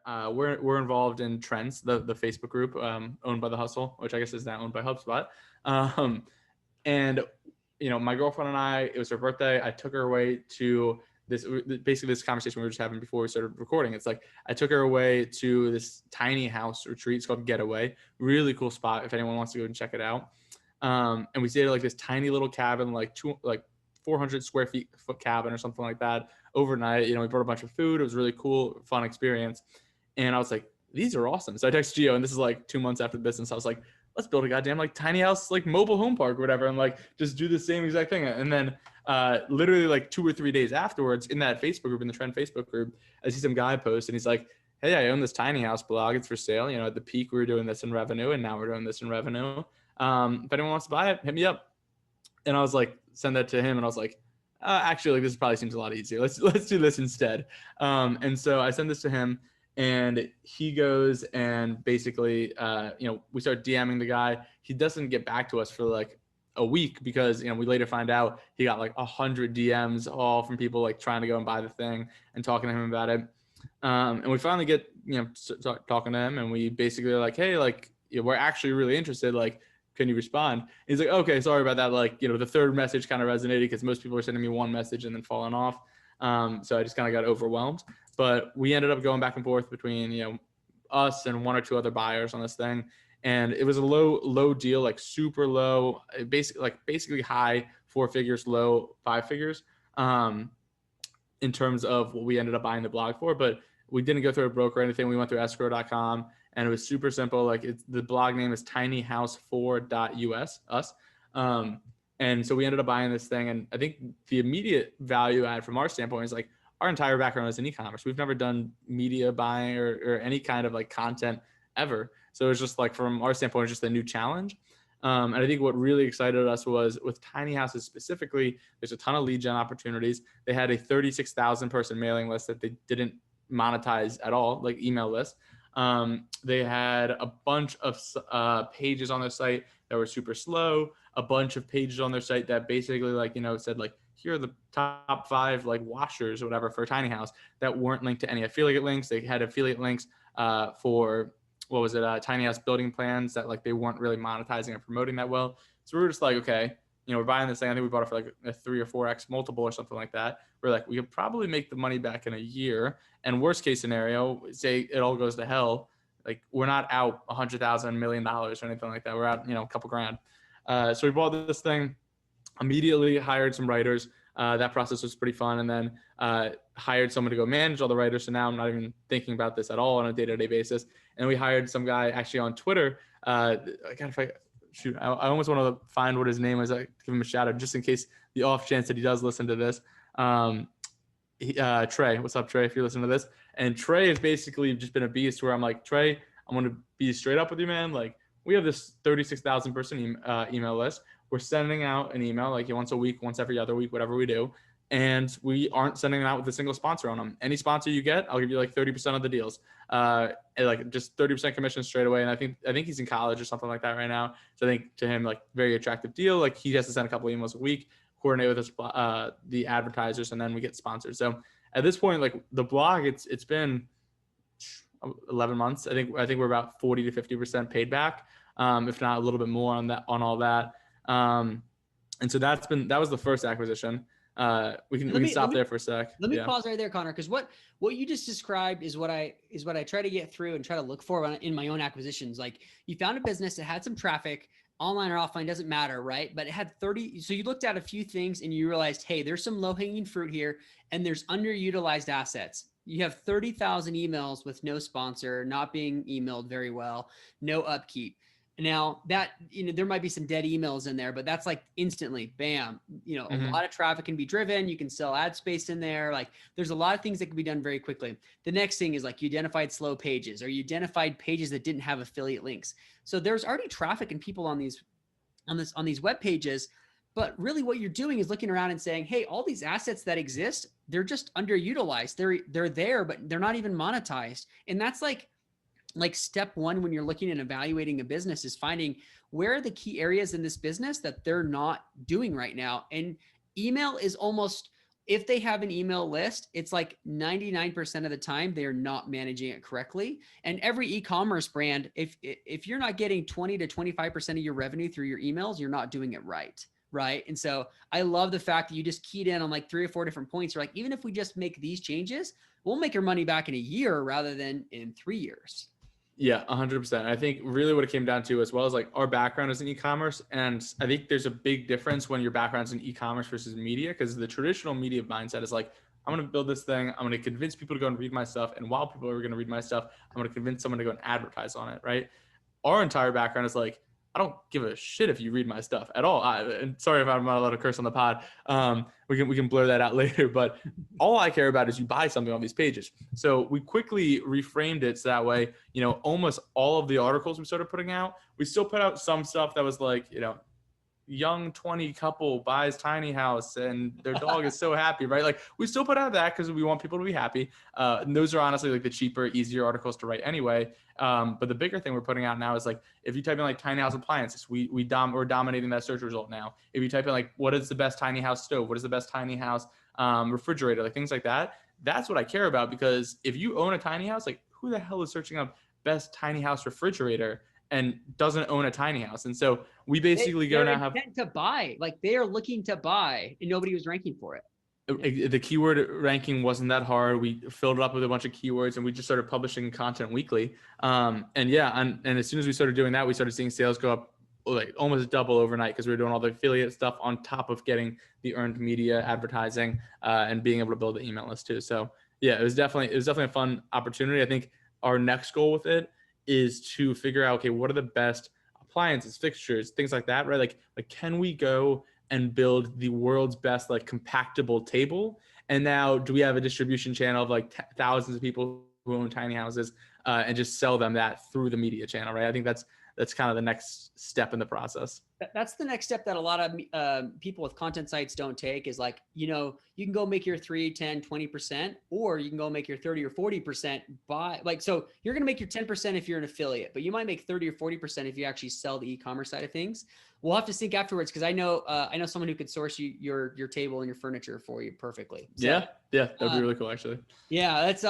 we're involved in Trends, the Facebook group owned by The Hustle, which I guess is now owned by HubSpot. Um, and my girlfriend and I, it was her birthday. I took her away to this conversation we were just having before we started recording. It's like I took her away to this tiny house retreat. It's called Getaway. Really cool spot if anyone wants to go and check it out. And we stayed at like this tiny little cabin, like 400 square foot cabin or something like that overnight. We brought a bunch of food. It was really cool, fun experience. And I was like, these are awesome. So I texted Gio, and this is like 2 months after the business. I was like, let's build a goddamn like tiny house, like mobile home park or whatever, and like just do the same exact thing. And then literally like 2 or 3 days afterwards, in that Facebook group, in the Trend Facebook group, I see some guy post, and he's like, hey, I own this tiny house blog. It's for sale. At the peak we were doing this in revenue, and now we're doing this in revenue. If anyone wants to buy it, hit me up. And I was like, send that to him, and I was like, actually, like this probably seems a lot easier. Let's do this instead. And so I send this to him. And he goes and basically, we start DMing the guy. He doesn't get back to us for like a week because, we later find out he got like 100 DMs all from people like trying to go and buy the thing and talking to him about it. And we finally get, talking to him, and we basically are like, hey, like, we're actually really interested. Like, can you respond? And he's like, okay, sorry about that. Like, the third message kind of resonated because most people are sending me one message and then falling off. So I just kind of got overwhelmed. But we ended up going back and forth between, us and one or two other buyers on this thing. And it was a low deal, like super low, basically high 4 figures, low 5 figures in terms of what we ended up buying the blog for. But we didn't go through a broker or anything. We went through escrow.com, and it was super simple. Like the blog name is tinyhouse4.us, us. And so we ended up buying this thing. And I think the immediate value add from our standpoint is like, our entire background is in e-commerce. We've never done media buying or any kind of like content ever. So it's just like, from our standpoint, it's just a new challenge. And I think what really excited us was with tiny houses specifically, there's a ton of lead gen opportunities. They had a 36,000 person mailing list that they didn't monetize at all, like email list. They had a bunch of pages on their site that were super slow, a bunch of pages on their site that basically said like, here are the top 5 like washers or whatever for a tiny house that weren't linked to any affiliate links. They had affiliate links for tiny house building plans that like they weren't really monetizing and promoting that well. So we were just like, okay, we're buying this thing. I think we bought it for like a 3 or 4x multiple or something like that. We're like, we could probably make the money back in a year. And worst case scenario, say it all goes to hell, like we're not out $100,000, $1 million or anything like that. We're out, a couple grand. So we bought this thing, immediately hired some writers. That process was pretty fun. And then hired someone to go manage all the writers. So now I'm not even thinking about this at all on a day-to-day basis. And we hired some guy actually on Twitter. I almost want to find what his name is. I give him a shout out just in case the off chance that he does listen to this. Trey, what's up, Trey? If you're listening to this, and Trey has basically just been a beast. Where I'm like, Trey, I'm going to be straight up with you, man. Like, we have this 36,000 person email list. We're sending out an email like once a week, once every other week, whatever we do. And we aren't sending it out with a single sponsor on them. Any sponsor you get, I'll give you like 30% of the deals, like just 30% commission straight away. And I think he's in college or something like that right now. So I think to him, like, very attractive deal. Like, he has to send a couple emails a week, coordinate with us, the advertisers, and then we get sponsored. So at this point, like the blog, it's been 11 months. I think we're about 40 to 50% paid back, if not a little bit more on all that. And so that was the first acquisition. We can stop there for a sec. Let me pause right there, Connor, because what you just described is what I try to get through and try to look for in my own acquisitions. Like, you found a business that had some traffic, online or offline, doesn't matter, right? But it had 30. So you looked at a few things and you realized, hey, there's some low hanging fruit here, and there's underutilized assets. You have 30,000 emails with no sponsor, not being emailed very well, no upkeep. Now that, there might be some dead emails in there, but that's like instantly, bam, a lot of traffic can be driven. You can sell ad space in there. Like, there's a lot of things that can be done very quickly. The next thing is like, you identified slow pages, or you identified pages that didn't have affiliate links. So there's already traffic and people on these web pages. But really what you're doing is looking around and saying, hey, all these assets that exist, they're just underutilized. They're there, but they're not even monetized. And that's like step one when you're looking and evaluating a business, is finding where are the key areas in this business that they're not doing right now. And email is almost if they have an email list, it's like 99% of the time they are not managing it correctly. And every e-commerce brand, if you're not getting 20 to 25% of your revenue through your emails, you're not doing it right. Right. And so I love the fact that you just keyed in on like 3 or 4 different points. You're like, even if we just make these changes, we'll make your money back in a year rather than in 3 years. Yeah, 100%. I think really what it came down to as well is like our background is in e-commerce. And I think there's a big difference when your background's in e-commerce versus media, because the traditional media mindset is like, I'm going to build this thing. I'm going to convince people to go and read my stuff. And while people are going to read my stuff, I'm going to convince someone to go and advertise on it. Right. Our entire background is like, I don't give a shit if you read my stuff at all. And sorry if I'm not allowed to curse on the pod. We can blur that out later. But all I care about is you buy something on these pages. So we quickly reframed it so that way, you know, almost all of the articles we started putting out, we still put out some stuff that was like, you know, young 20 couple buys tiny house and their dog is so happy, right? Like we still put out that because we want people to be happy. And those are honestly like the cheaper, easier articles to write anyway. But the bigger thing we're putting out now is like, if you type in like tiny house appliances, we're dominating that search result now. If you type in like, what is the best tiny house stove? What is the best tiny house refrigerator? Like things like that. That's what I care about, because if you own a tiny house, like who the hell is searching up best tiny house refrigerator and doesn't own a tiny house? And so we basically go now have to buy, like they are looking to buy and nobody was ranking for it. The keyword ranking wasn't that hard. We filled it up with a bunch of keywords and we just started publishing content weekly. And as soon as we started doing that, we started seeing sales go up like almost double overnight, because we were doing all the affiliate stuff on top of getting the earned media advertising and being able to build the email list too. So yeah, it was definitely a fun opportunity. I think our next goal with it is to figure out, okay, what are the best appliances, fixtures, things like that, right? Like can we go and build the world's best like compactable table? And now do we have a distribution channel of like thousands of people who own tiny houses and just sell them that through the media channel, right? I think that's kind of the next step in the process. That's the next step that a lot of people with content sites don't take, is like, you know, you can go make your 3, 10, 20%, or you can go make your 30 or 40% by like, so you're going to make your 10% if you're an affiliate, but you might make 30 or 40% if you actually sell the e-commerce side of things. We'll have to sync afterwards, because I know someone who could source you your table and your furniture for you perfectly. So, yeah, that'd be really cool actually. Yeah, that's